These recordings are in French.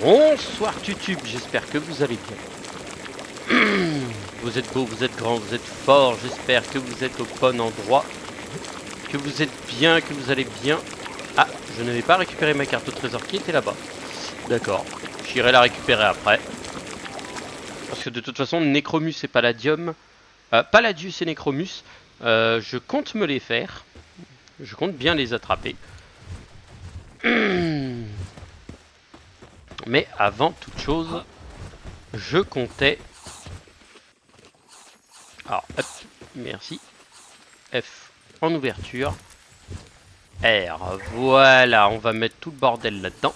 Bonsoir Tutube, j'espère que vous allez bien. Vous êtes beau, vous êtes grand, vous êtes fort, j'espère que vous êtes au bon endroit. Que vous êtes bien, que vous allez bien. Ah, je n'avais pas récupéré ma carte au trésor qui était là-bas. D'accord, j'irai la récupérer après. Parce que de toute façon, Necromus et Palladium... Palladius et Necromus, je compte me les faire. Je compte bien les attraper. Mais avant toute chose, je comptais... Alors, hop, merci. F en ouverture. R, voilà, on va mettre tout le bordel là-dedans.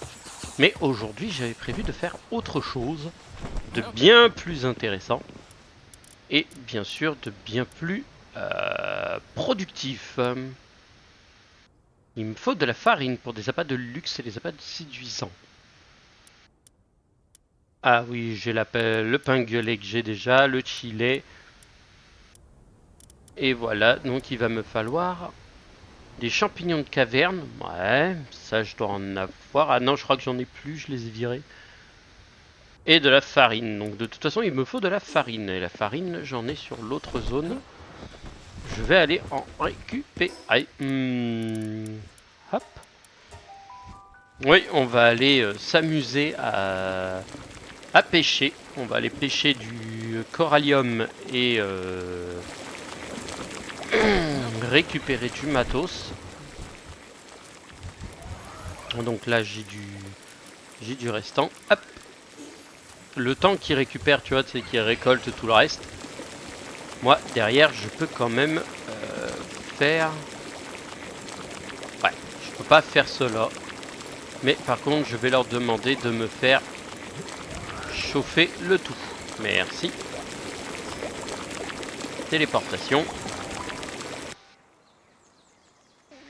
Mais aujourd'hui, j'avais prévu de faire autre chose, de bien plus intéressant. Et bien sûr, de bien plus productif. Il me faut de la farine pour des appâts de luxe et des appâts séduisants. Ah oui, j'ai le pain gueulet que j'ai déjà, le chili. Et voilà, donc il va me falloir des champignons de caverne. Ouais, ça je dois en avoir. Ah non, je crois que j'en ai plus, je les ai virés. Et de la farine. Donc de toute façon, il me faut de la farine. Et la farine, j'en ai sur l'autre zone. Je vais aller en récupérer. Hop. Oui, on va aller s'amuser à pêcher. On va aller pêcher du corallium et récupérer du matos. Donc là, j'ai du restant. Hop. Le temps qu'il récupère, tu vois, c'est qu'il récolte tout le reste. Moi, derrière, je peux quand même faire... Ouais, je peux pas faire cela. Mais par contre, je vais leur demander de me faire chauffer le tout. Merci. Téléportation.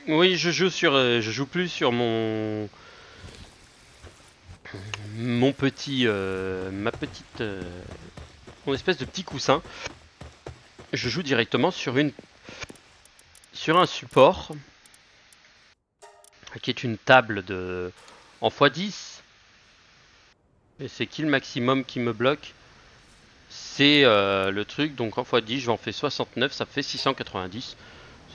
Oui, je joue plus sur mon petit, mon espèce de petit coussin. Je joue directement sur un support qui est une table en x10. Et c'est qui le maximum qui me bloque? C'est le truc, donc en x10, j'en fais 69, ça fait 690.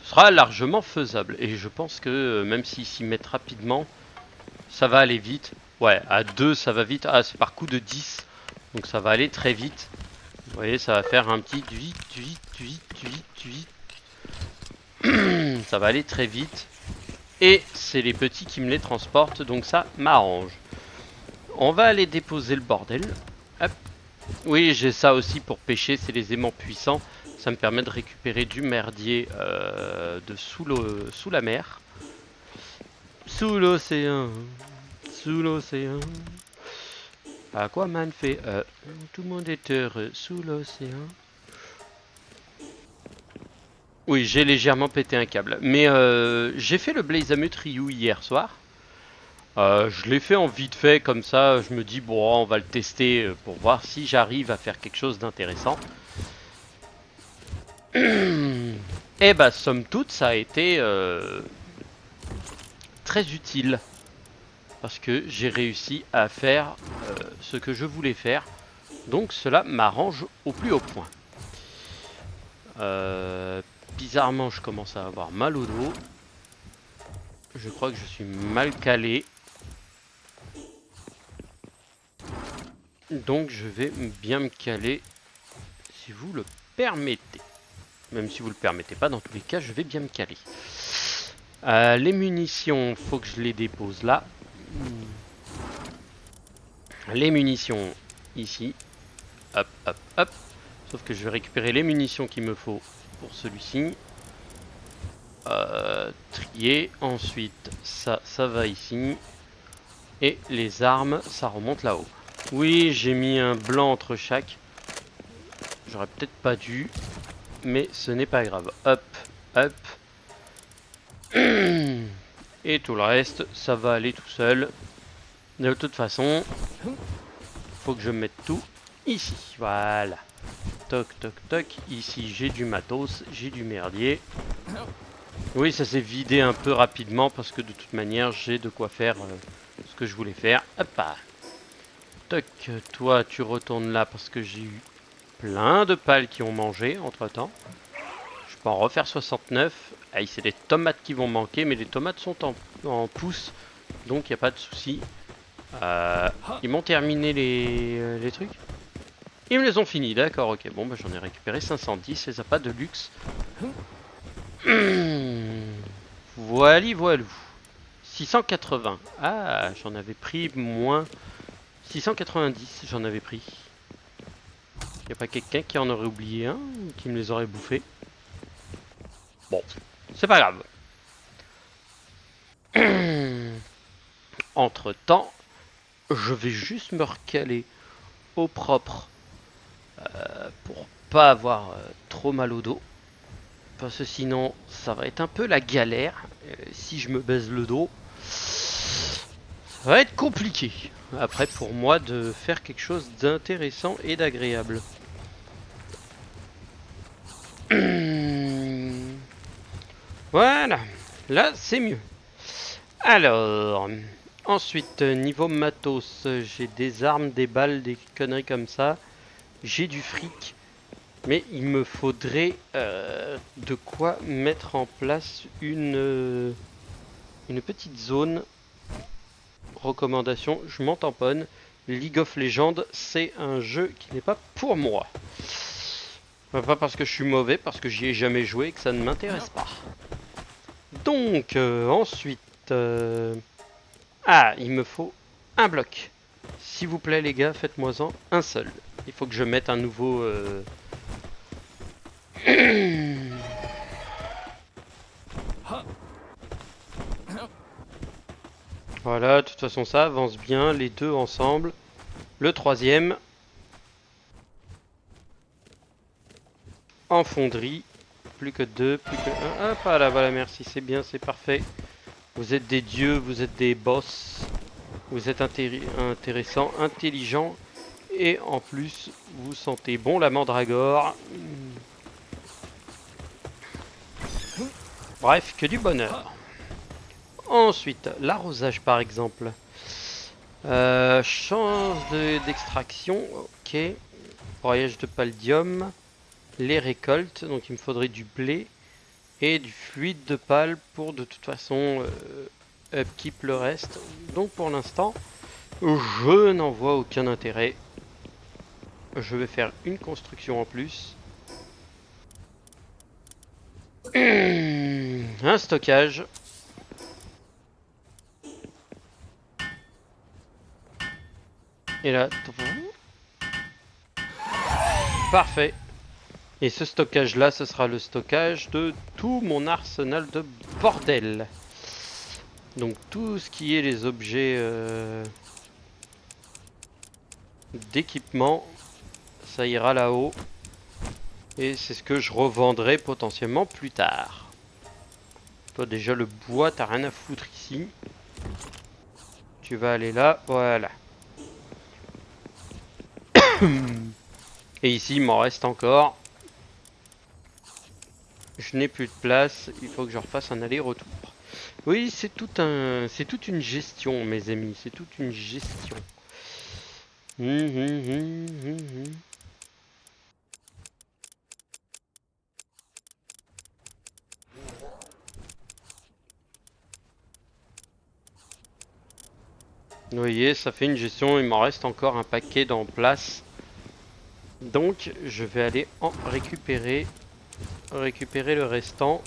Ce sera largement faisable. Et je pense que même s'ils s'y mettent rapidement, ça va aller vite. Ouais, à 2, ça va vite. Ah, c'est par coup de 10. Donc ça va aller très vite. Vous voyez, ça va faire un petit vite. Ça va aller très vite. Et c'est les petits qui me les transportent, donc ça m'arrange. On va aller déposer le bordel. Hop. Oui, j'ai ça aussi pour pêcher, c'est les aimants puissants. Ça me permet de récupérer du merdier sous la mer. Sous l'océan. Sous l'océan. Aquaman fait tout le monde est heureux sous l'océan. Oui, j'ai légèrement pété un câble. Mais j'ai fait le Blazamut Ryu hier soir. Je l'ai fait en vite fait comme ça. Je me dis, bon, on va le tester pour voir si j'arrive à faire quelque chose d'intéressant. Et bah, somme toute, ça a été très utile. Parce que j'ai réussi à faire ce que je voulais faire. Donc cela m'arrange au plus haut point. Bizarrement, je commence à avoir mal au dos. Je crois que je suis mal calé. Donc je vais bien me caler, si vous le permettez. Même si vous le permettez pas, dans tous les cas, je vais bien me caler. Les munitions, faut que je les dépose là. Les munitions, ici. Hop, hop, hop. Sauf que je vais récupérer les munitions qu'il me faut pour celui-ci. Trier. Ensuite, ça va ici. Et les armes, ça remonte là-haut. Oui, j'ai mis un blanc entre chaque. J'aurais peut-être pas dû. Mais ce n'est pas grave. Hop, hop. Et tout le reste, ça va aller tout seul. De toute façon, faut que je mette tout ici. Voilà. Toc, toc, toc. Ici, j'ai du matos, j'ai du merdier. Oui, ça s'est vidé un peu rapidement parce que de toute manière, j'ai de quoi faire ce que je voulais faire. Hop. Toc, toi tu retournes là parce que j'ai eu plein de pales qui ont mangé entre temps. Je peux en refaire 69. Ah, c'est des tomates qui vont manquer, mais les tomates sont en pousse, donc il n'y a pas de souci. Ils m'ont terminé les trucs. Ils me les ont finis, d'accord, ok. Bon, bah, j'en ai récupéré 510, ça pas de luxe. Voili, voilou. 680. Ah, j'en avais pris moins. 690, j'en avais pris. Y a pas quelqu'un qui en aurait oublié un ou qui me les aurait bouffés? Bon, c'est pas grave. Entre temps, je vais juste me recaler au propre pour pas avoir trop mal au dos. Parce que sinon, ça va être un peu la galère. Si je me baise le dos, ça va être compliqué. Après, pour moi, de faire quelque chose d'intéressant et d'agréable. Voilà, là, c'est mieux. Alors, ensuite, niveau matos, j'ai des armes, des balles, des conneries comme ça. J'ai du fric. Mais il me faudrait de quoi mettre en place une petite zone. Recommandation, je m'en tamponne. League of Legends, c'est un jeu qui n'est pas pour moi. Pas parce que je suis mauvais, parce que j'y ai jamais joué et que ça ne m'intéresse pas. Donc, ensuite... Ah, il me faut un bloc. S'il vous plaît les gars, faites-moi-en un seul. Il faut que je mette un nouveau... Voilà, de toute façon ça avance bien, les deux ensemble. Le troisième. En fonderie. Plus que deux, plus que un. Hop, voilà, voilà, merci, c'est bien, c'est parfait. Vous êtes des dieux, vous êtes des boss. Vous êtes intéressant, intelligent. Et en plus, vous sentez bon la mandragore. Bref, que du bonheur. Ensuite, l'arrosage par exemple. Chance d'extraction, ok. Broyage de paldium. Les récoltes, donc il me faudrait du blé et du fluide de pal pour de toute façon upkeep le reste. Donc pour l'instant, je n'en vois aucun intérêt. Je vais faire une construction en plus. Un stockage. Et là, parfait. Et ce stockage là, ce sera le stockage de tout mon arsenal de bordel. Donc tout ce qui est les objets d'équipement, ça ira là-haut. Et c'est ce que je revendrai potentiellement plus tard. Toi déjà le bois, t'as rien à foutre ici. Tu vas aller là, voilà. Et ici il m'en reste encore. Je n'ai plus de place, il faut que je refasse un aller-retour. Oui, c'est toute une gestion mes amis, c'est toute une gestion. Vous voyez, ça fait une gestion, il m'en reste encore un paquet en place. Donc, je vais aller en récupérer le restant.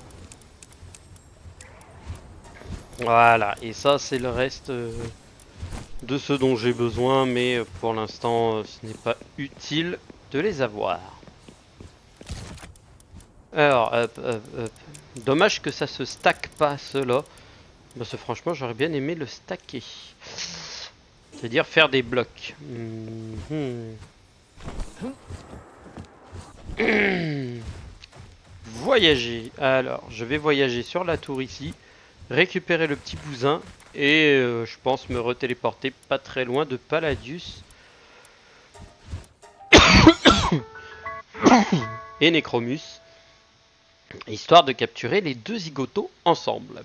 Voilà, et ça c'est le reste de ce dont j'ai besoin, mais pour l'instant ce n'est pas utile de les avoir. Alors, dommage que ça se stack pas cela. Parce que franchement j'aurais bien aimé le stacker. C'est-à-dire faire des blocs. Voyager. Alors, je vais voyager sur la tour ici. Récupérer le petit bousin. Et je pense me retéléporter pas très loin de Palladius. Et Necromus. Histoire de capturer les deux zigotos ensemble.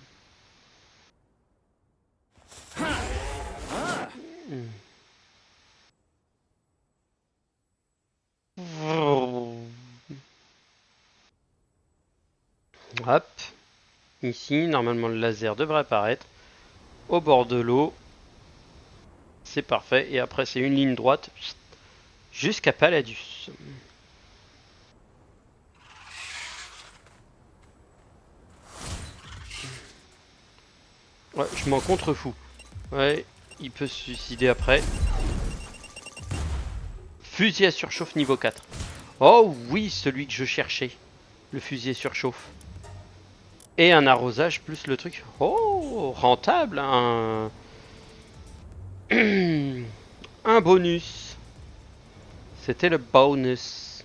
Hop. Ici, normalement le laser devrait apparaître. Au bord de l'eau. C'est parfait. Et après, c'est une ligne droite jusqu'à Palladius. Ouais, je m'en contrefous. Ouais, il peut se suicider après. Fusil à surchauffe niveau 4. Oh oui, celui que je cherchais. Le fusil à surchauffe. Et un arrosage plus le truc. Oh, rentable. Un bonus. C'était le bonus.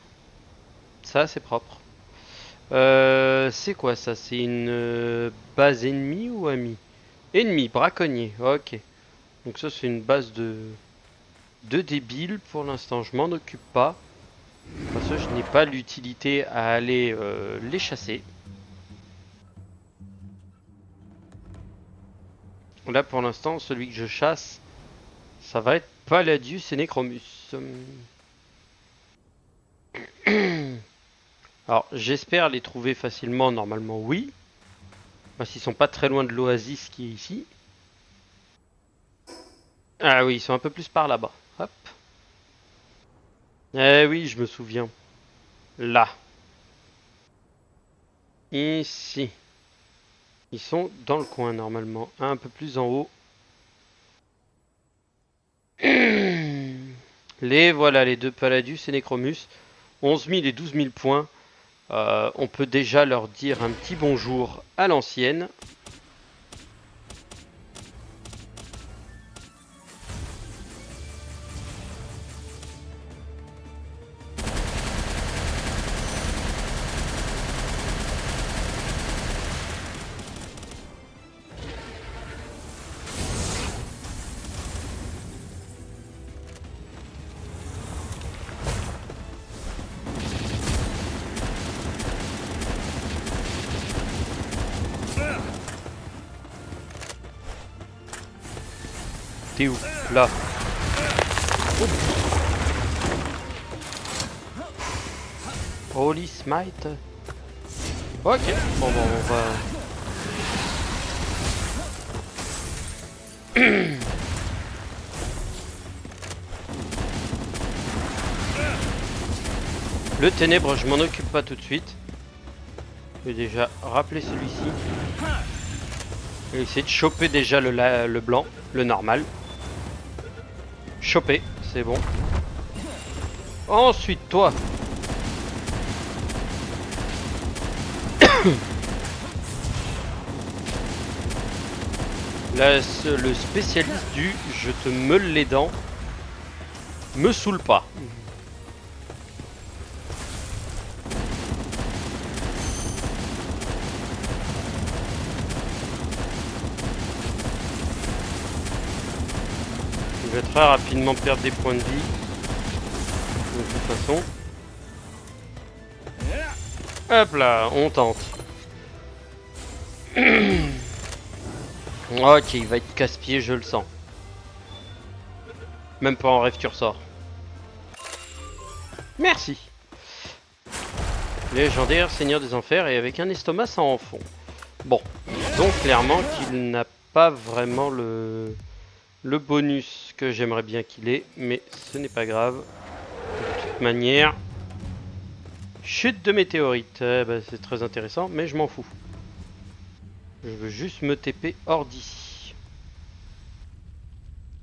Ça, c'est propre. C'est quoi ça? C'est une base ennemie ou amie? Ennemi, braconnier. Ok. Donc ça, c'est une base de débiles pour l'instant. Je m'en occupe pas. Parce que je n'ai pas l'utilité à aller les chasser. Là, pour l'instant, celui que je chasse, ça va être Palladius et Necromus. Alors, j'espère les trouver facilement. Normalement, oui. Parce qu'ils sont pas très loin de l'oasis qui est ici. Ah oui, ils sont un peu plus par là-bas. Hop. Eh oui, je me souviens. Là. Ici. Ils sont dans le coin normalement. Un peu plus en haut. Les voilà, les deux Palladius et Necromus. 11 000 et 12 000 points. On peut déjà leur dire un petit bonjour à l'ancienne. T'es où? Là. Holy Smite. Ok. Bon, on va... Le ténèbre, je m'en occupe pas tout de suite. Je vais déjà rappeler celui-ci. Et essayer de choper déjà le blanc, le normal. Choper, c'est bon. Ensuite, toi. Là, le spécialiste du je te meule les dents me saoule pas. Je vais très rapidement perdre des points de vie. De toute façon. Hop là, on tente. Ok, il va être casse-pied, je le sens. Même pas en rêve tu ressors. Merci. Légendaire, seigneur des enfers et avec un estomac sans fond. Bon, donc clairement qu'il n'a pas vraiment le bonus que j'aimerais bien qu'il ait, mais ce n'est pas grave. De toute manière, chute de météorite, c'est très intéressant, mais je m'en fous. Je veux juste me TP hors d'ici.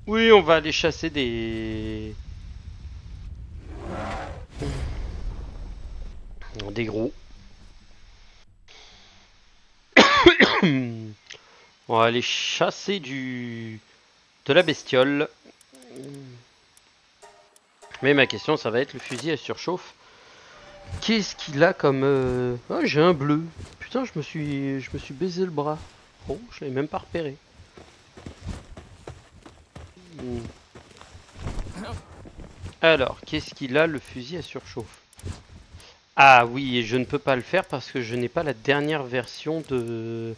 Oui, on va aller chasser des gros. On va aller chasser de la bestiole. Mais ma question, ça va être le fusil à surchauffe. Qu'est-ce qu'il a comme... Oh, j'ai un bleu. Putain, je me suis baisé le bras. Oh, je l'avais même pas repéré. Alors, qu'est-ce qu'il a le fusil à surchauffe? Ah oui, et je ne peux pas le faire parce que je n'ai pas la dernière version de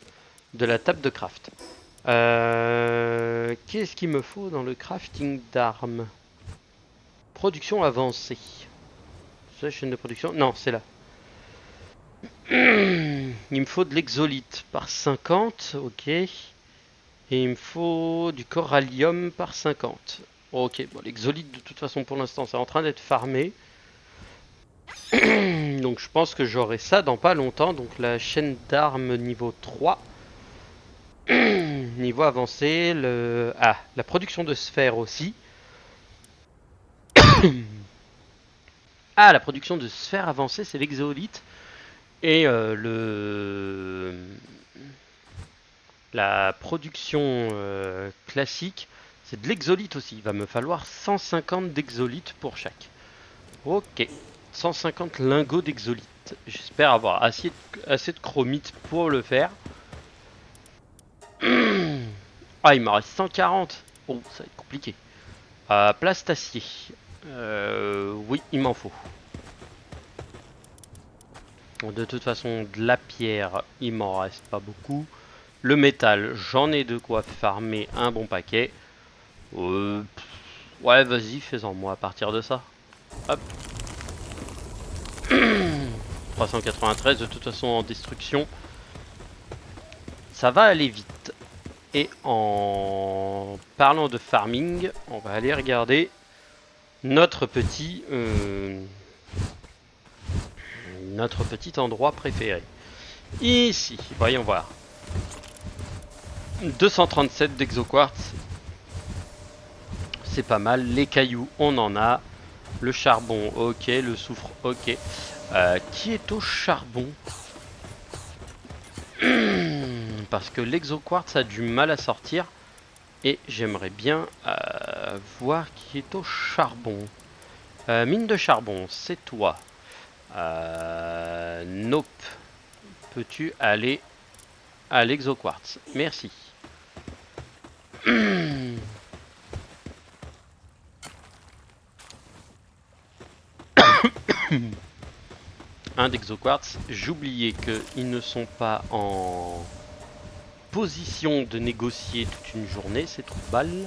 la table de craft. Qu'est-ce qu'il me faut dans le crafting d'armes? Production avancée. C'est la chaîne de production? Non, c'est là. Il me faut de l'exolite par 50, ok. Et il me faut du corallium par 50. Ok, bon, l'exolite de toute façon pour l'instant c'est en train d'être farmé. Donc je pense que j'aurai ça dans pas longtemps. Donc la chaîne d'armes niveau 3. Niveau avancé, la production de sphères aussi. La production de sphères avancées c'est l'exolite. Et la production classique, c'est de l'exolite aussi. Il va me falloir 150 d'exolite pour chaque. Ok, 150 lingots d'exolite. J'espère avoir assez de chromite pour le faire. Ah, il m'en reste 140. Oh, ça va être compliqué. Plastacier. Oui, il m'en faut. De toute façon, de la pierre, il m'en reste pas beaucoup. Le métal, j'en ai de quoi farmer un bon paquet. Ouais, vas-y, fais-en moi à partir de ça. Hop. 393, de toute façon en destruction. Ça va aller vite. Et en parlant de farming, on va aller regarder notre petit endroit préféré. Ici, voyons voir. 237 d'exoquartz. C'est pas mal. Les cailloux, on en a. Le charbon, ok. Le soufre, ok. Qui est au charbon? Parce que l'exoquartz a du mal à sortir. Et j'aimerais bien voir qui est au charbon. Mine de charbon, c'est toi. Nope. Peux-tu aller à l'exoquartz? Merci. Un d'exoquartz. J'oubliais qu'ils ne sont pas en position de négocier toute une journée, c'est trop balle.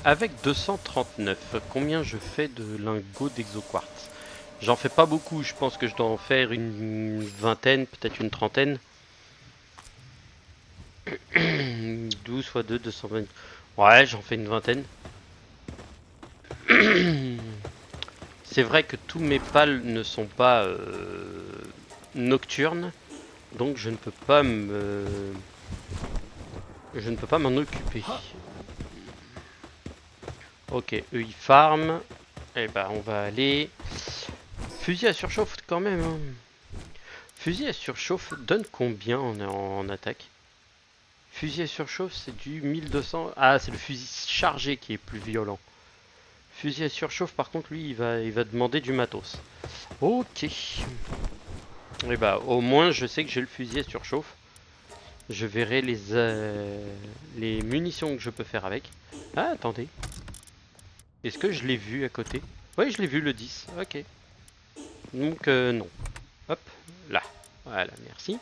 Avec 239, combien je fais de lingots d'exoquartz? J'en fais pas beaucoup, je pense que je dois en faire une vingtaine, peut-être une trentaine. 12 fois 2, 220. Ouais, j'en fais une vingtaine. C'est vrai que tous mes pales ne sont pas nocturnes, donc je ne peux pas m'en occuper. Ok, eux ils farment. Et bah on va aller. Fusil à surchauffe quand même. Hein. Fusil à surchauffe donne combien en attaque? Fusil à surchauffe c'est du 1200. Ah c'est le fusil chargé qui est plus violent. Fusil à surchauffe par contre lui il va demander du matos. Ok. Et bah au moins je sais que j'ai le fusil à surchauffe. Je verrai les munitions que je peux faire avec. Ah attendez. Est-ce que je l'ai vu à côté? Oui je l'ai vu le 10. Ok. Donc non. Hop, là. Voilà, merci.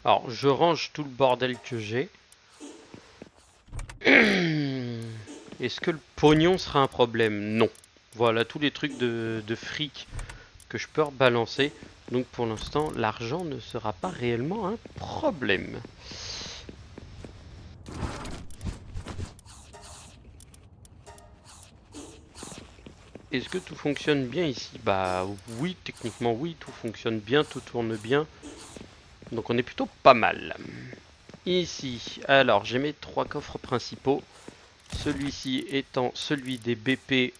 Alors, je range tout le bordel que j'ai. Est-ce que le pognon sera un problème? Non. Voilà, tous les trucs de fric que je peux rebalancer. Donc pour l'instant, l'argent ne sera pas réellement un problème. Est-ce que tout fonctionne bien ici? Bah oui, techniquement oui, tout fonctionne bien, tout tourne bien. Donc on est plutôt pas mal. Ici, alors j'ai mes 3 coffres principaux. Celui-ci étant celui des BP,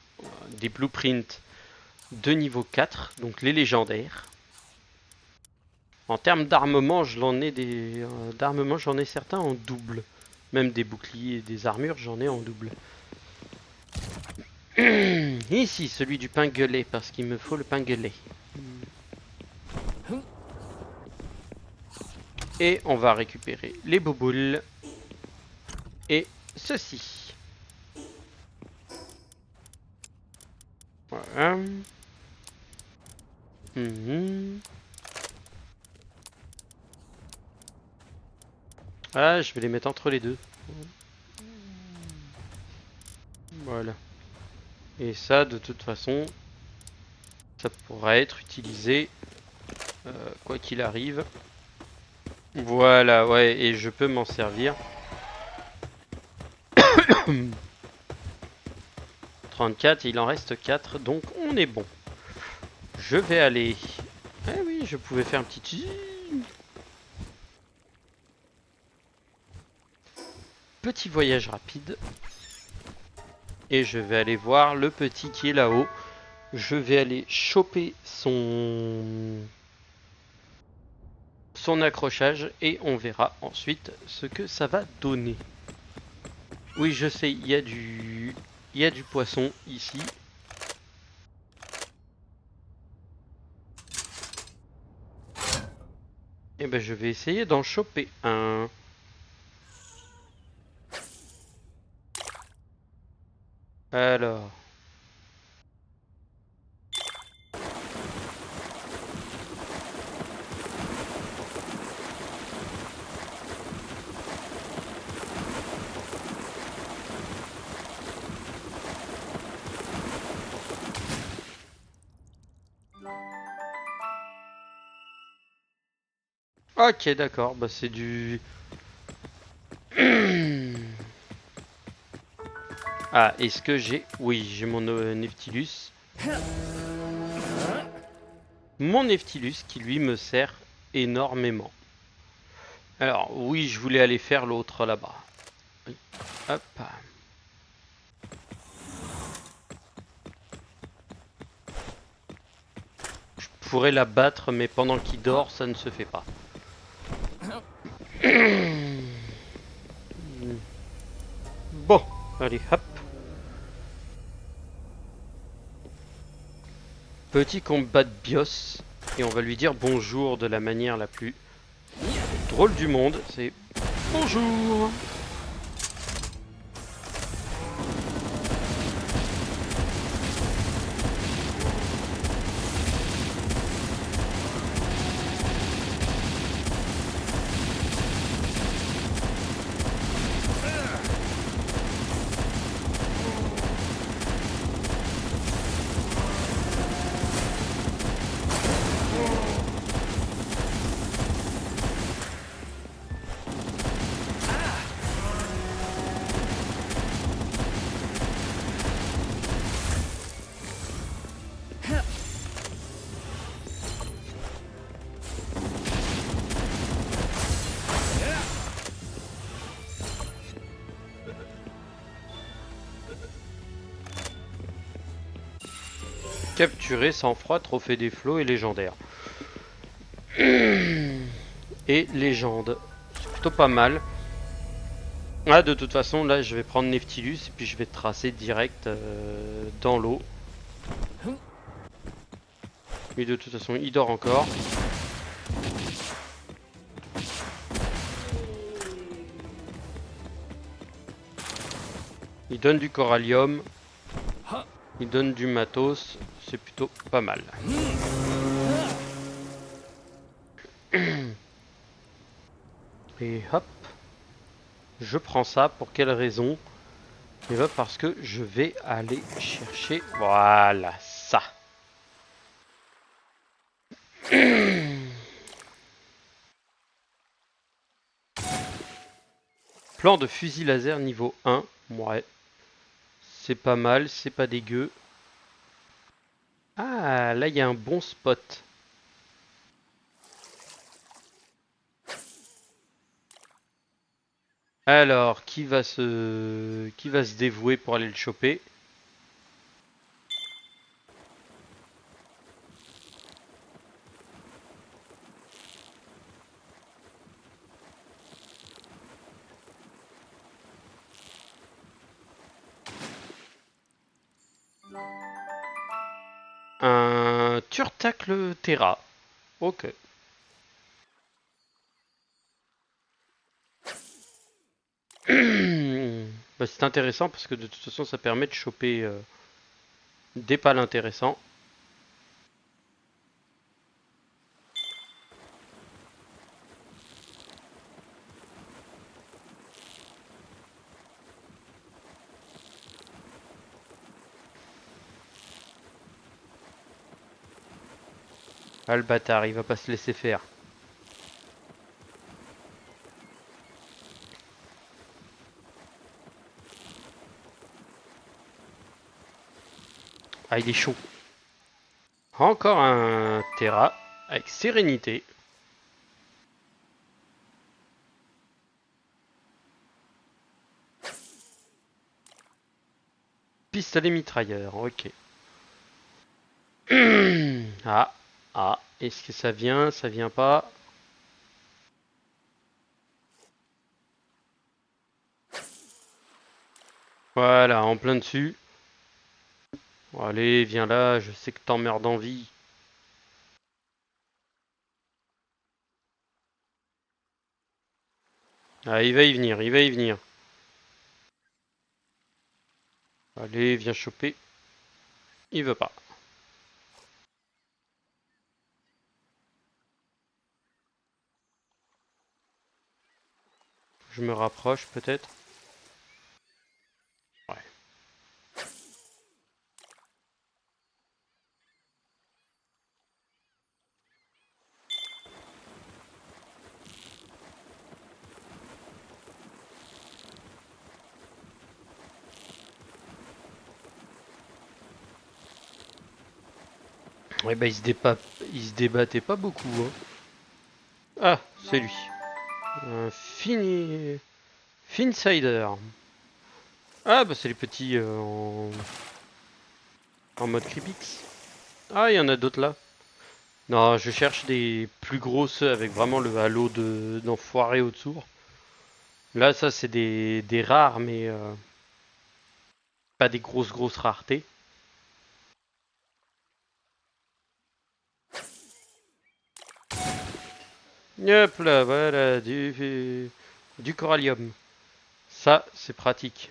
des blueprints de niveau 4, donc les légendaires. En termes d'armement, j'en ai certains en double. Même des boucliers et des armures, j'en ai en double. Ici, celui du pinglet, parce qu'il me faut le pinglet. Et on va récupérer les bouboules. Et ceci. Voilà. Ah, je vais les mettre entre les deux. Voilà. Et ça, de toute façon, ça pourra être utilisé quoi qu'il arrive. Voilà, ouais, et je peux m'en servir. 34, il en reste 4, donc on est bon. Je vais aller... Eh oui, je pouvais faire un petit... Petit voyage rapide. Et je vais aller voir le petit qui est là-haut. Je vais aller choper son accrochage et on verra ensuite ce que ça va donner. Oui, je sais, il y a du poisson ici. Et ben je vais essayer d'en choper un. Alors, ok, d'accord, bah c'est du... Ah, est-ce que j'ai... Oui, j'ai mon Neftilus. Mon Neftilus qui lui me sert énormément. Alors, oui, je voulais aller faire l'autre là-bas. Oui. Hop. Je pourrais la battre, mais pendant qu'il dort, ça ne se fait pas. Bon, allez, hop. Petit combat de bios. Et on va lui dire bonjour de la manière la plus drôle du monde. C'est bonjour. Capturé sans froid, trophée des flots et légendaire. Et légende. C'est plutôt pas mal. Ah, de toute façon, là, je vais prendre Neftilus et puis je vais tracer direct dans l'eau. Mais de toute façon, il dort encore. Il donne du corallium. Il donne du matos. C'est plutôt pas mal. Et hop. Je prends ça. Pour quelle raison? Et bah parce que je vais aller chercher... Voilà, ça. Plan de fusil laser niveau 1. Ouais. C'est pas mal, c'est pas dégueu. Ah, là, il y a un bon spot. Alors, qui va se dévouer pour aller le choper? Un Turtacle Terra. Ok. Bah, c'est intéressant parce que de toute façon, ça permet de choper des pales intéressants. Ah le bâtard, il va pas se laisser faire. Ah il est chaud. Encore un Terra avec sérénité. Pistolet mitrailleur, ok. Ah, ah, est-ce que ça vient? Ça vient pas? Voilà, en plein dessus. Bon, allez, viens là, je sais que t'emmerdes en vie. Ah, il va y venir, il va y venir. Allez, viens choper. Il veut pas. Je me rapproche peut-être. Ouais. Ouais, bah il se débattait pas beaucoup. Hein. Ah, c'est lui. Un Finsider. Ah, bah c'est les petits en mode Creepix. Ah, il y en a d'autres là. Non, je cherche des plus grosses avec vraiment le halo d'enfoiré autour. Là, ça, c'est des rares, mais pas des grosses raretés. Hop là, voilà, du corallium. Ça, c'est pratique.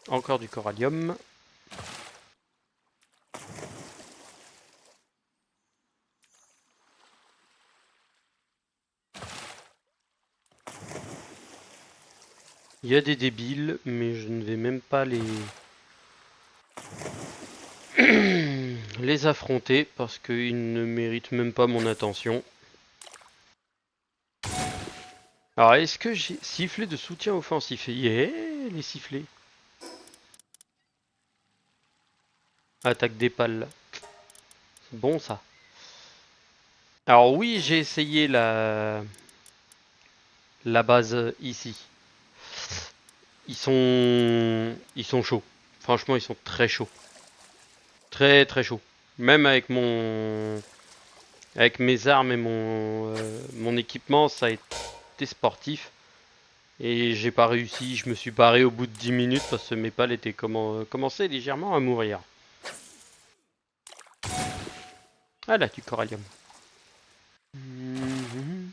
Encore du corallium. Il y a des débiles, mais je ne vais même pas les affronter parce qu'ils ne méritent même pas mon attention. Alors, est-ce que j'ai sifflé de soutien offensif? Yeah, les sifflets. Attaque des pales. C'est bon ça. Alors oui, j'ai essayé la base ici. Ils sont chauds. Franchement, ils sont très chauds. Très très chauds. Même avec mes armes et mon équipement, ça a été sportif. Et j'ai pas réussi, je me suis barré au bout de 10 minutes parce que mes pales étaient commençaient légèrement à mourir. Ah là, du corallium. Mhm.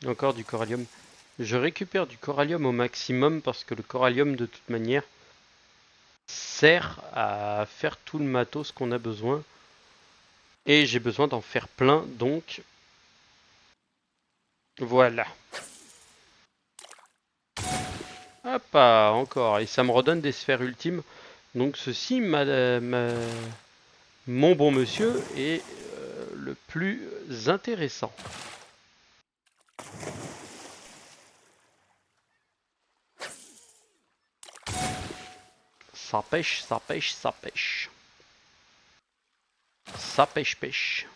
Encore du corallium. Je récupère du corallium au maximum parce que le corallium, de toute manière, sert à faire tout le matos qu'on a besoin. Et j'ai besoin d'en faire plein, donc voilà. Hop, ah, encore. Et ça me redonne des sphères ultimes. Donc ceci, mon bon monsieur, est le plus intéressant. Ça pêche, ça pêche, ça pêche. Ça pêche, pêche.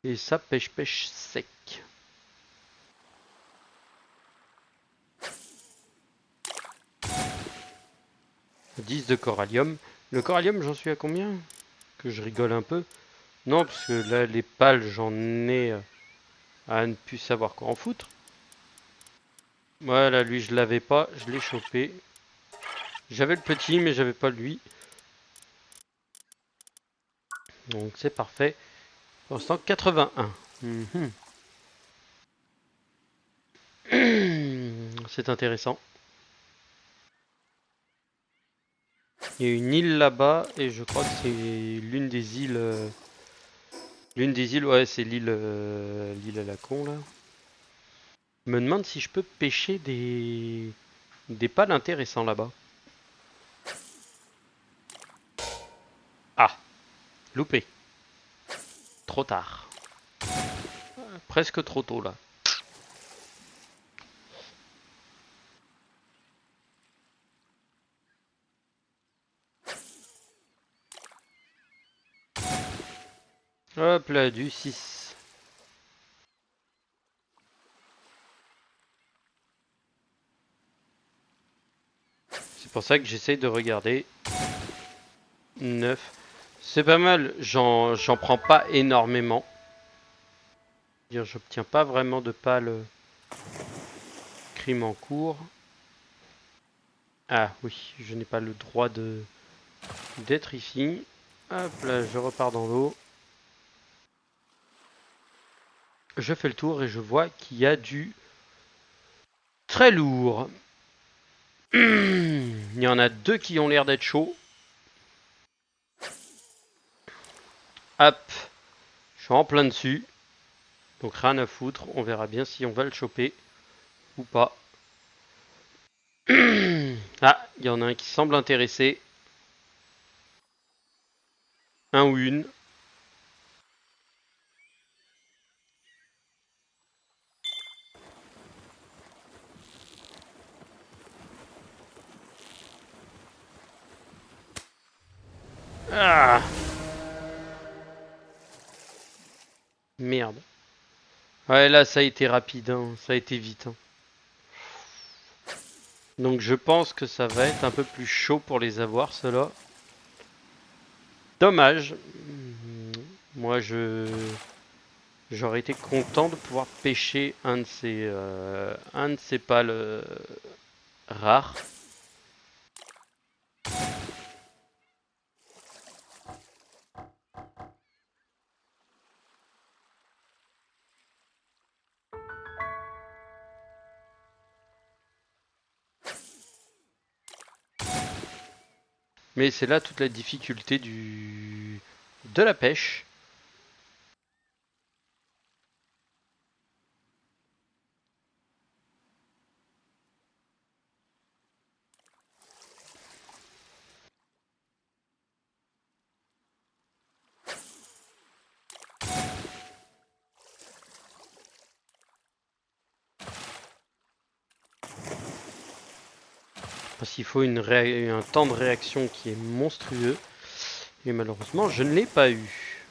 Et ça pêche, pêche sec. 10 de corallium. Le corallium, j'en suis à combien? Que je rigole un peu. Non, parce que là, les pales, j'en ai à ne plus savoir quoi en foutre. Voilà, lui, je l'avais pas. Je l'ai chopé. J'avais le petit, mais j'avais pas lui. Donc, c'est parfait. Pour l'instant, 81. Mhm. C'est intéressant. Il y a une île là-bas et je crois que c'est l'une des îles. L'une des îles, ouais, c'est l'île à la con là. Je me demande si je peux pêcher des pales intéressants là-bas. Ah, loupé. Trop tard. Presque trop tôt là. Hop là, du 6. C'est pour ça que j'essaye de regarder. 9. C'est pas mal, j'en prends pas énormément. J'obtiens pas vraiment de pales crime en cours. Ah oui, je n'ai pas le droit d'être ici. Hop là, je repars dans l'eau. Je fais le tour et je vois qu'il y a du très lourd. Il y en a deux qui ont l'air d'être chauds. Hop, je suis en plein dessus. Donc rien à foutre, on verra bien si on va le choper ou pas. Ah, il y en a un qui semble intéressé. Un ou une. Ah, merde. Ouais, là ça a été rapide, hein. Ça a été vite. Hein. Donc je pense que ça va être un peu plus chaud pour les avoir, ceux-là. Dommage. Moi, j'aurais été content de pouvoir pêcher un de ces pales rares. Mais c'est là toute la difficulté de la pêche. Parce qu'il faut un temps de réaction qui est monstrueux. Et malheureusement, je ne l'ai pas eu.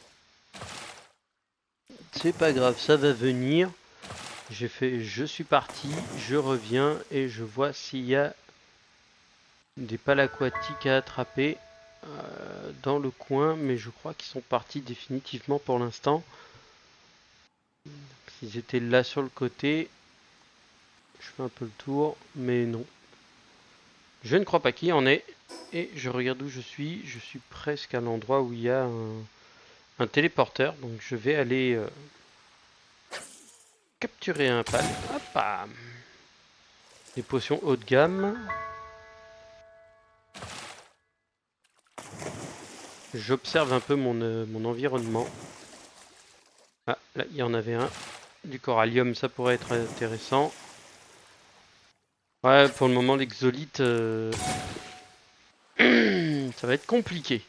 C'est pas grave, ça va venir. Je suis parti, je reviens et je vois s'il y a des pales aquatiques à attraper dans le coin, mais je crois qu'ils sont partis définitivement pour l'instant. S'ils étaient là sur le côté, je fais un peu le tour, mais non. Je ne crois pas qu'il y en ait. Et je regarde où je suis. Je suis presque à l'endroit où il y a un téléporteur. Donc je vais aller capturer un pal. Hop, bam. Des potions haut de gamme. J'observe un peu mon environnement. Ah, là, il y en avait un. Du corallium, ça pourrait être intéressant. Ouais, pour le moment, l'exolite, ça va être compliqué.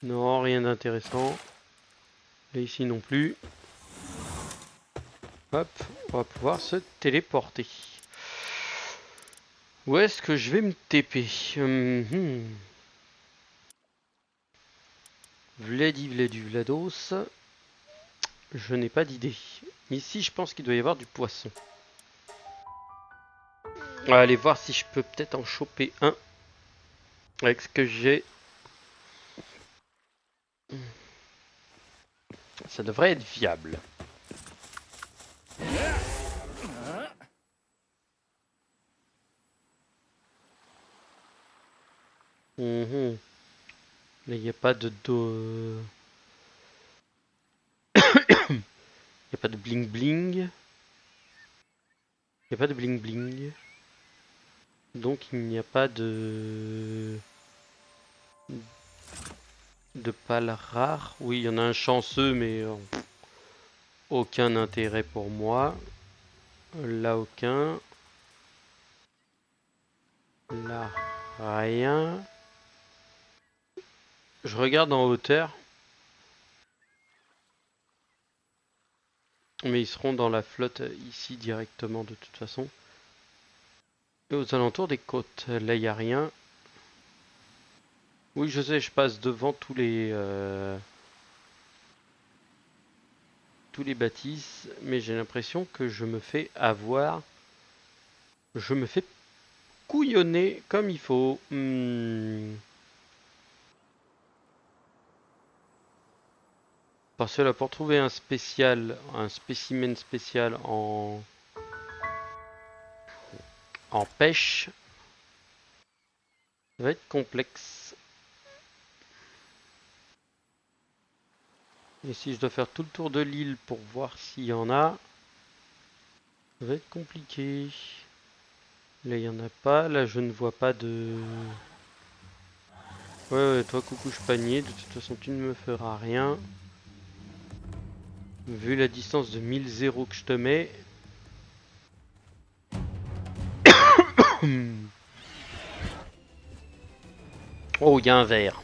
Non, rien d'intéressant. Et ici non plus. Hop, on va pouvoir se téléporter. Où est-ce que je vais me TP Vladi, Vladu, Vlados. Je n'ai pas d'idée. Ici, je pense qu'il doit y avoir du poisson. On va aller voir si je peux peut-être en choper un. Avec ce que j'ai. Ça devrait être viable. Mhm. Là, il n'y a pas de dos. Il n'y a pas de bling bling. n'y a pas de bling bling. Donc il n'y a pas de pales rares. Oui, il y en a un chanceux, mais aucun intérêt pour moi. Là, aucun. Là, rien. Je regarde en hauteur. Mais ils seront dans la flotte ici directement de toute façon. Et aux alentours des côtes. Là, il n'y a rien. Oui, je sais, je passe devant tous les bâtisses. Mais j'ai l'impression que je me fais avoir. Je me fais couillonner comme il faut. Parce que là, pour trouver un spécimen spécial en pêche, ça va être complexe. Et si je dois faire tout le tour de l'île pour voir s'il y en a, ça va être compliqué. Là, il n'y en a pas. Là, je ne vois pas de... Ouais, toi, coucou panier. De toute façon, tu ne me feras rien. Vu la distance de 1000 que je te mets... Oh, il y a un verre.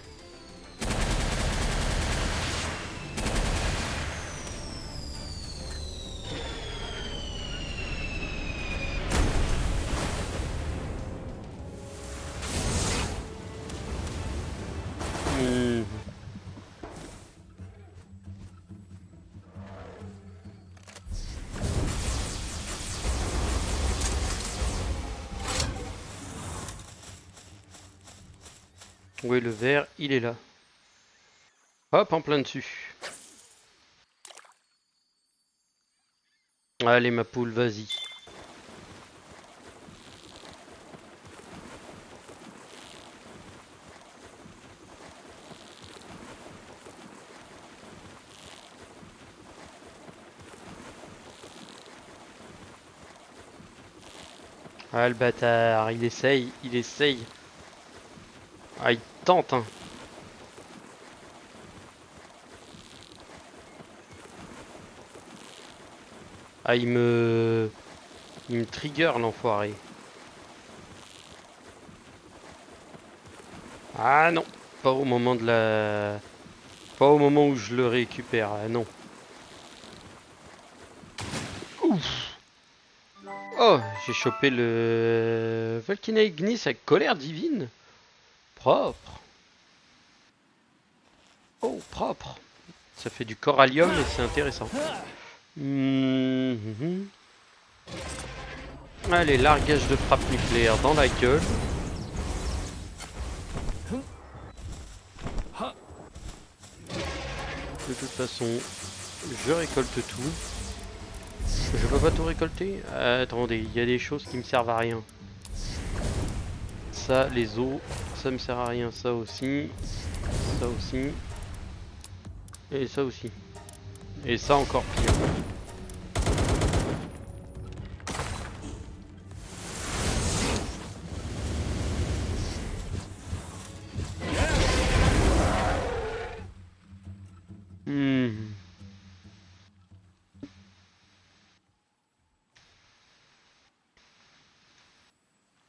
Oui, le verre, il est là. Hop, en plein dessus. Allez, ma poule, vas-y. Ah, le bâtard, il essaye, il essaye. Ah, il tente, hein. Ah, il me trigger, l'enfoiré. Ah non, pas au moment de la... Pas au moment où je le récupère, ah, non. Ouf. Oh, j'ai chopé le... Volcanic Ignis avec colère divine. Propre. Oh, propre. Ça fait du corallium et c'est intéressant. Allez, largage de frappe nucléaire dans la gueule. De toute façon, je récolte tout. Je peux pas tout récolter? Attendez, il y a des choses qui me servent à rien. Ça, les os, ça me sert à rien. Ça aussi. Ça aussi. Et ça aussi. Et ça encore pire.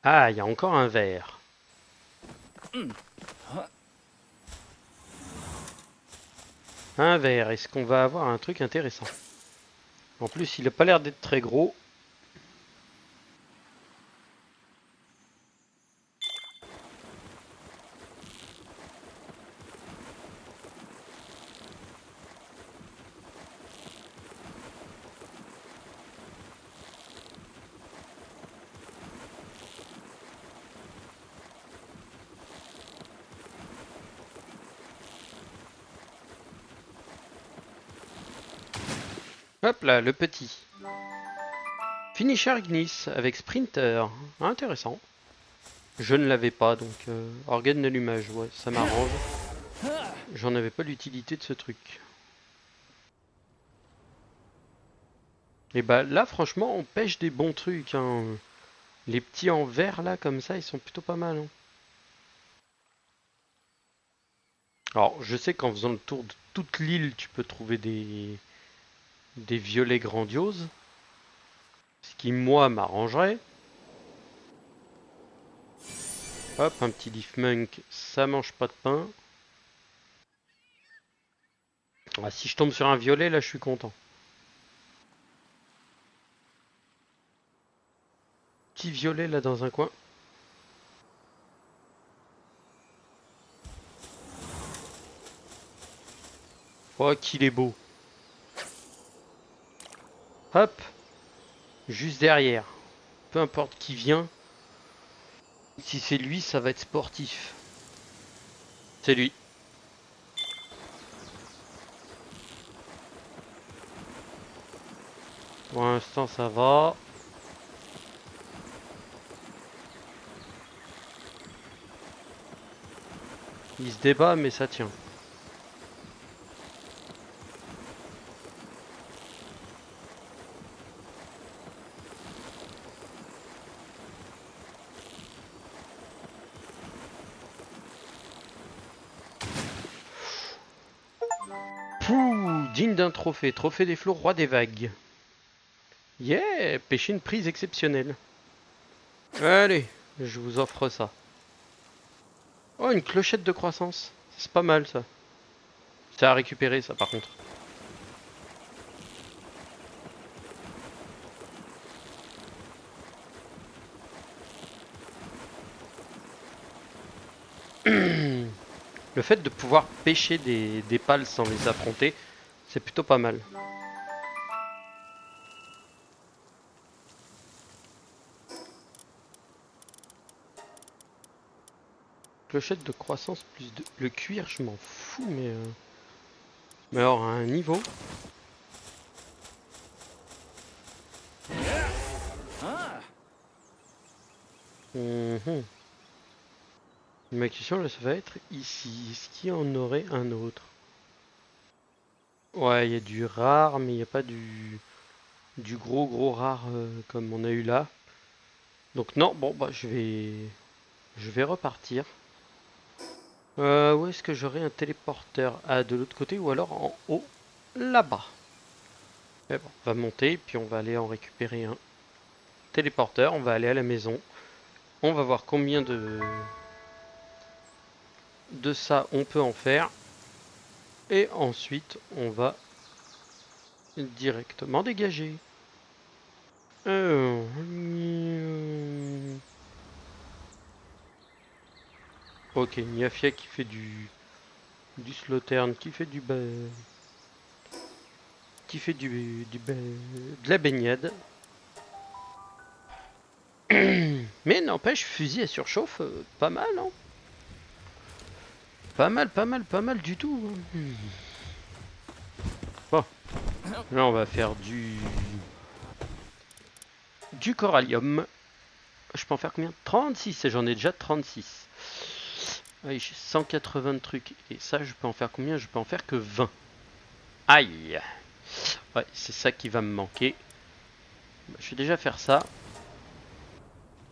Ah, il y a encore un verre. Un verre. Est-ce qu'on va avoir un truc intéressant? En plus, il a pas l'air d'être très gros. Hop là, le petit. Finisher Ignis avec Sprinter. Intéressant. Je ne l'avais pas, donc organe d'allumage, ouais, ça m'arrange. J'en avais pas l'utilité de ce truc. Et bah là, franchement, on pêche des bons trucs, hein. Les petits en verre, là, comme ça, ils sont plutôt pas mal, hein. Alors, je sais qu'en faisant le tour de toute l'île, tu peux trouver des violets grandioses. Ce qui, moi, m'arrangerait. Hop, un petit leaf monk, ça mange pas de pain. Ah, si je tombe sur un violet, là, je suis content. Petit violet, là, dans un coin. Oh, qu'il est beau. Hop, juste derrière. Peu importe qui vient. Si c'est lui, ça va être sportif. C'est lui. Pour l'instant, ça va. Il se débat, mais ça tient. Pouh, digne d'un trophée. Trophée des flots, roi des vagues. Yeah, pêcher une prise exceptionnelle. Allez, je vous offre ça. Oh, une clochette de croissance. C'est pas mal, ça. C'est à récupérer, ça, par contre. Le fait de pouvoir pêcher des pales sans les affronter, c'est plutôt pas mal. Clochette de croissance plus de... Le cuir, je m'en fous, mais... Mais alors, à un niveau... Mhm. Ma question, là, ça va être ici. Est-ce qu'il y en aurait un autre? Ouais, il y a du rare, mais il n'y a pas du gros rare comme on a eu là. Donc non, bon, bah je vais repartir. Où est-ce que j'aurai un téléporteur? Ah, de l'autre côté ou alors en haut, là-bas. Mais bon, on va monter, puis on va aller en récupérer un téléporteur. On va aller à la maison. On va voir combien de ça on peut en faire. Et ensuite, on va directement dégager. Euh, Ok, Niafia qui fait du slowturn, qui fait qui fait de la baignade. Mais n'empêche, fusil à surchauffe, pas mal, hein. Pas mal, pas mal, pas mal du tout, hein. Bon, là on va faire du corallium. Je peux en faire combien? 36, et j'en ai déjà 36. Oui, j'ai 180 trucs. Et ça, je peux en faire combien? Je peux en faire que 20. Aïe. Ouais, c'est ça qui va me manquer. Je vais déjà faire ça.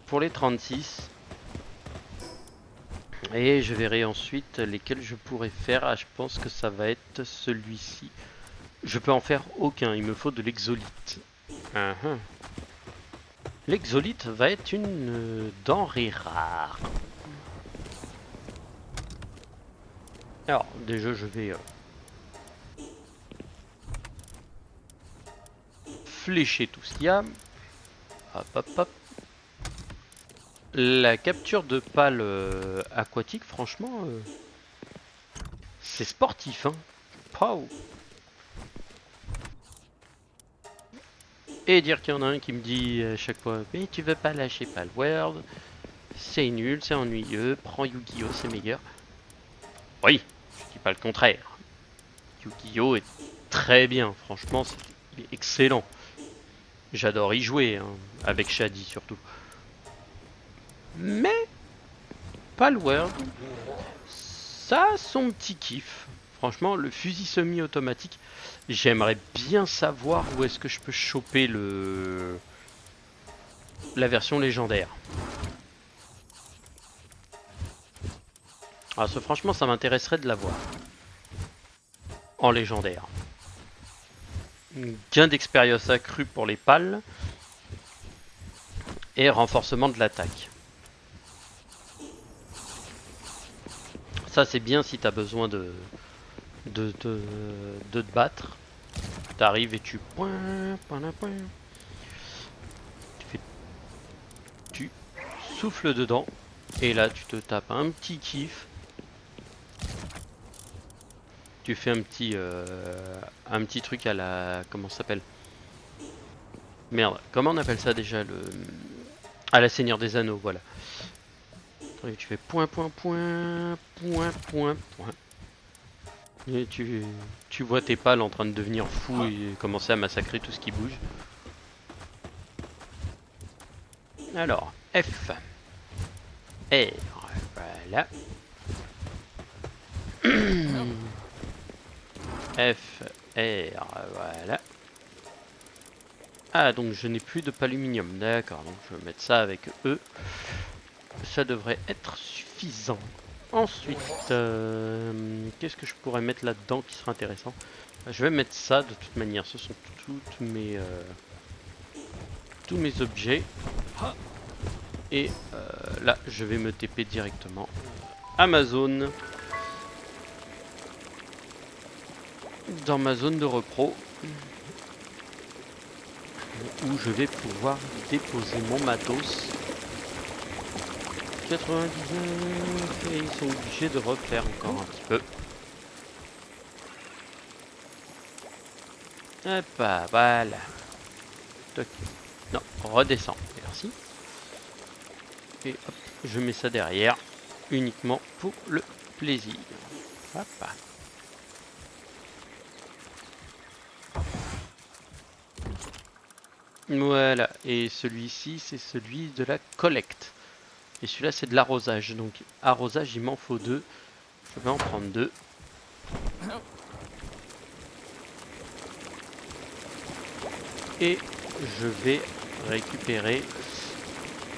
Pour les 36. Et je verrai ensuite lesquels je pourrais faire. Ah, je pense que ça va être celui-ci. Je peux en faire aucun. Il me faut de l'exolite. L'exolite va être une denrée rare. Alors, déjà, je vais flécher tout ce qu'il y a. Hop, hop, hop. La capture de pales aquatiques, franchement, c'est sportif, hein. Pow. Et dire qu'il y en a un qui me dit à chaque fois, mais tu veux pas lâcher Palworld, c'est nul, c'est ennuyeux, prends Yu-Gi-Oh, c'est meilleur. Oui, je dis pas le contraire. Yu-Gi-Oh est très bien, franchement, il est excellent. J'adore y jouer, hein, avec Shadi surtout. Mais Palworld, ça a son petit kiff. Franchement, le fusil semi-automatique, j'aimerais bien savoir où est-ce que je peux choper la version légendaire. Ah, ça, franchement, ça m'intéresserait de l'avoir en légendaire. Gain d'expérience accru pour les pales et renforcement de l'attaque. Ça, c'est bien si tu as besoin de te battre. Tu arrives et tu tu souffles dedans et là tu te tapes un petit kiff. Tu fais un petit truc à la, comment ça s'appelle? Merde, comment on appelle ça déjà, à la Seigneur des Anneaux, voilà. Et tu fais point. Et tu vois tes pales en train de devenir fous et commencer à massacrer tout ce qui bouge. Alors, F. R, voilà. F, R, voilà. Ah, donc je n'ai plus de paluminium, d'accord, donc je vais mettre ça avec E. Ça devrait être suffisant. Ensuite, qu'est-ce que je pourrais mettre là-dedans qui serait intéressant? Je vais mettre ça de toute manière, ce sont tous mes objets. Et là, je vais me TP directement à ma zone. Dans ma zone de repro. Où je vais pouvoir déposer mon matos. 99 et ils sont obligés de refaire encore un petit peu. Hop, voilà. Toc. Non, redescends. Merci. Et hop, je mets ça derrière. Uniquement pour le plaisir. Hop. Voilà. Et celui-ci, c'est celui de la collecte. Et celui-là, c'est de l'arrosage. Donc, arrosage, il m'en faut 2. Je vais en prendre 2. Et je vais récupérer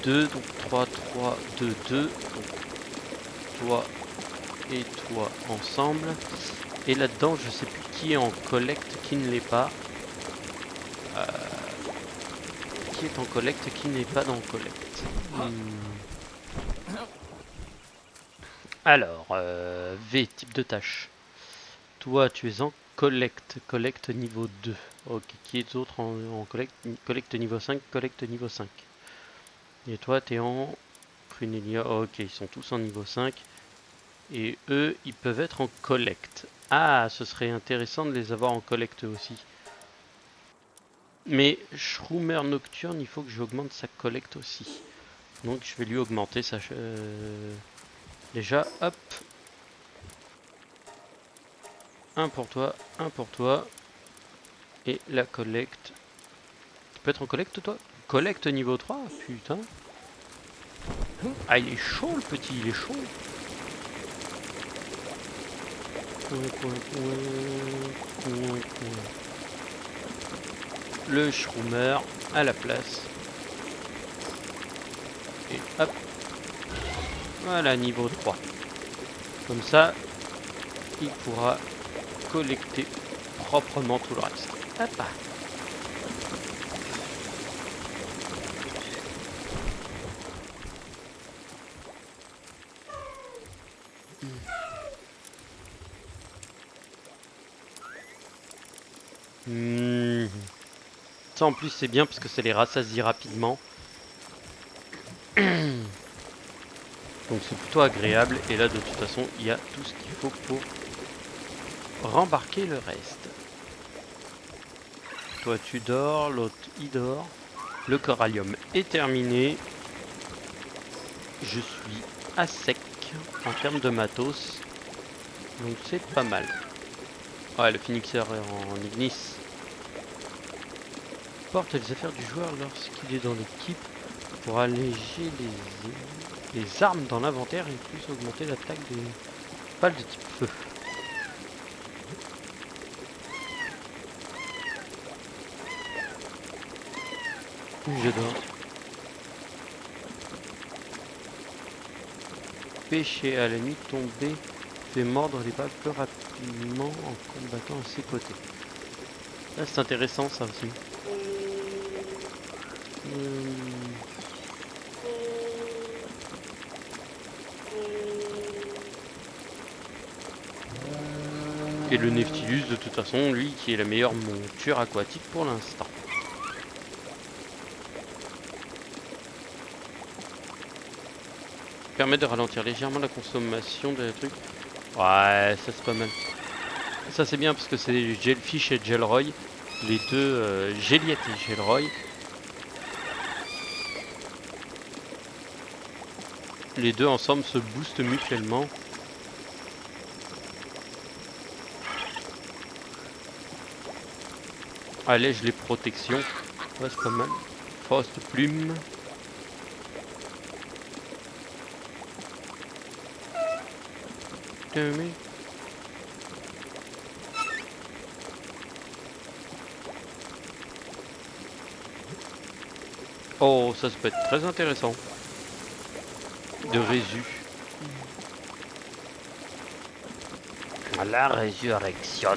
2. Donc, 3, 2, 2. Donc, toi et toi ensemble. Et là-dedans, je sais plus qui est en collecte, qui ne l'est pas. Qui est en collecte, qui n'est pas dans collecte. Alors, V, type de tâche. Toi, tu es en collecte. Collecte niveau 2. Ok, qui est d'autre en collecte? Collecte niveau 5, collecte niveau 5. Et toi, tu es en Prunelia. Ok, ils sont tous en niveau 5. Et eux, ils peuvent être en collecte. Ah, ce serait intéressant de les avoir en collecte aussi. Mais Shroomer Nocturne, il faut que j'augmente sa collecte aussi. Donc je vais lui augmenter sa... Déjà, hop. Un pour toi, un pour toi. Et la collecte. Tu peux être en collecte, toi? Collecte niveau 3? Putain. Ah, il est chaud, le petit, il est chaud. Le Shroomer à la place. Et hop. Voilà, niveau 3. Comme ça, il pourra collecter proprement tout le reste. Hop. Ça en plus c'est bien parce que ça les rassasie rapidement. Donc c'est plutôt agréable. Et là de toute façon il y a tout ce qu'il faut pour rembarquer le reste. Toi tu dors, l'autre il dort. Le corallium est terminé. Je suis à sec en termes de matos. Donc c'est pas mal. Ouais, le phoenixeur est en ignis. Porte les affaires du joueur lorsqu'il est dans l'équipe pour alléger les armes dans l'inventaire et plus augmenter l'attaque des balles de type feu. J'adore. Pêcher à la nuit tombée fait mordre les balles plus rapidement en combattant à ses côtés. Là, c'est intéressant ça aussi. Et le Neftilus, de toute façon, lui qui est la meilleure monture aquatique pour l'instant. Permet de ralentir légèrement la consommation de trucs. Ouais, ça c'est pas mal. Ça c'est bien parce que c'est Gelfish et Gelroy, les deux Géliette et Gelroy. Les deux ensemble se boostent mutuellement. Allège les protections. Ouais, c'est pas mal. Fausse plume. Oh, ça peut être très intéressant. De résu. La résurrection.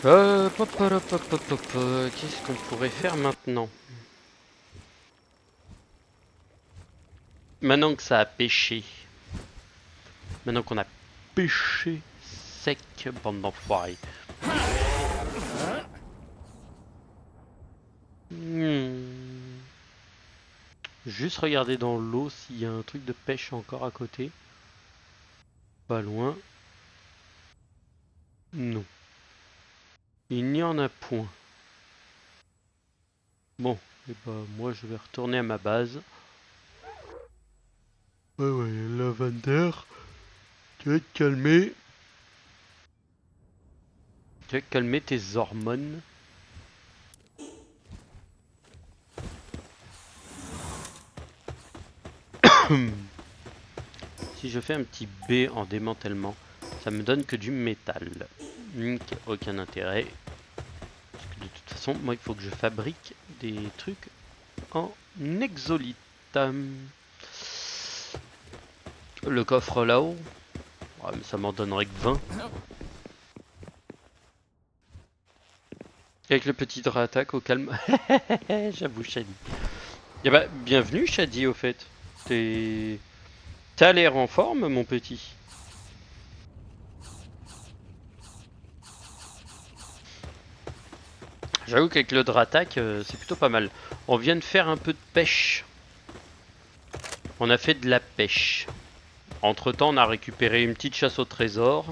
Qu'est-ce qu'on pourrait faire maintenant? Maintenant que ça a pêché. Maintenant qu'on a pêché sec, bande d'enfoirés. Juste regarder dans l'eau s'il y a un truc de pêche encore à côté. Pas loin. Non. Il n'y en a point. Bon, et bah moi je vais retourner à ma base. Ouais, Lavender. Tu vas te calmer. Tu vas calmer tes hormones. Si je fais un petit B en démantèlement, ça me donne que du métal. Aucun intérêt. Parce que de toute façon, moi il faut que je fabrique des trucs en exolite. Le coffre là-haut. Ouais, mais ça m'en donnerait que 20. Avec le petit drap attaque au calme. J'avoue, Shady. Eh bah, bienvenue, Shady, au fait. T'as l'air en forme, mon petit. J'avoue qu'avec le drap attaque, c'est plutôt pas mal. On vient de faire un peu de pêche. On a fait de la pêche. Entre temps, on a récupéré une petite chasse au trésor.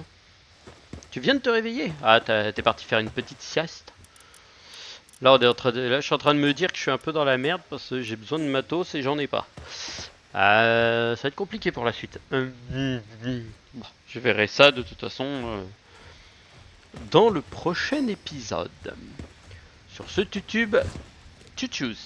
Tu viens de te réveiller? Ah, t'es parti faire une petite sieste? Là, là, je suis en train de me dire que je suis un peu dans la merde parce que j'ai besoin de matos et j'en ai pas. Ça va être compliqué pour la suite. Bon, je verrai ça de toute façon dans le prochain épisode. Sur ce YouTube, tchutchous.